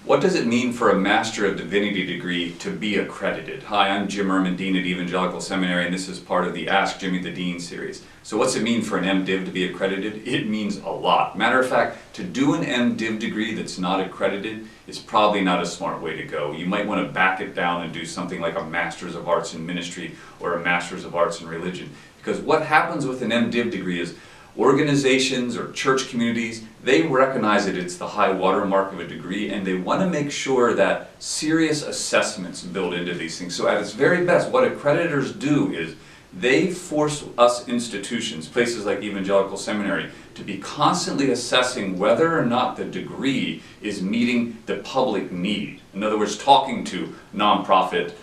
What does it mean for a Master of Divinity degree to be accredited? Hi, I'm Jim Ehrman, Dean at Evangelical Seminary, and this is part of the Ask Jimmy the Dean series. So what's it mean for an MDiv to be accredited? It means a lot. Matter of fact, to do an MDiv degree that's not accredited is probably not a smart way to go. You might want to back it down and do something like a Master's of Arts in Ministry or a Master's of Arts in Religion. Because what happens with an MDiv degree is organizations or church communities, they recognize that it's the high watermark of a degree, and they want to make sure that serious assessments build into these things. So at its very best, what accreditors do is they force us institutions, places like Evangelical Seminary, to be constantly assessing whether or not the degree is meeting the public need. In other words, talking to nonprofit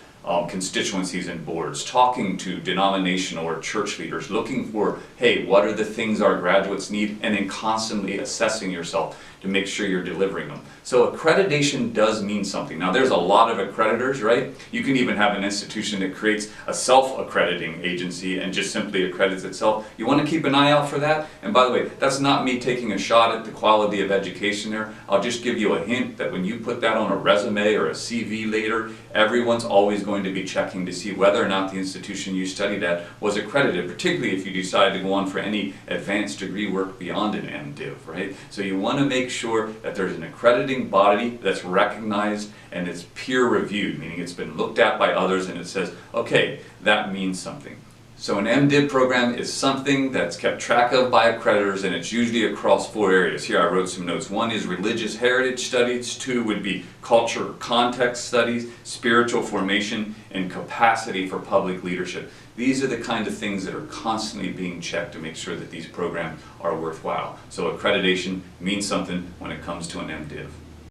constituencies and boards, talking to denominational or church leaders, looking for, hey, what are the things our graduates need, and then constantly assessing yourself to make sure you're delivering them. So accreditation does mean something. Now there's a lot of accreditors, right? You can even have an institution that creates a self-accrediting agency and just simply accredits itself. You want to keep an eye out for that. And by the way, that's not me taking a shot at the quality of education there. I'll just give you a hint that when you put that on a resume or a CV later, everyone's always going to be checking to see whether or not the institution you studied at was accredited, particularly if you decide to go on for any advanced degree work beyond an MDiv, right? So you want to make sure that there's an accrediting body that's recognized and it's peer reviewed, meaning it's been looked at by others and it says, okay, that means something. So an MDiv program is something that's kept track of by accreditors, and it's usually across 4 areas. Here I wrote some notes. 1 is religious heritage studies, 2 would be culture context studies, spiritual formation, and capacity for public leadership. These are the kind of things that are constantly being checked to make sure that these programs are worthwhile. So accreditation means something when it comes to an MDiv.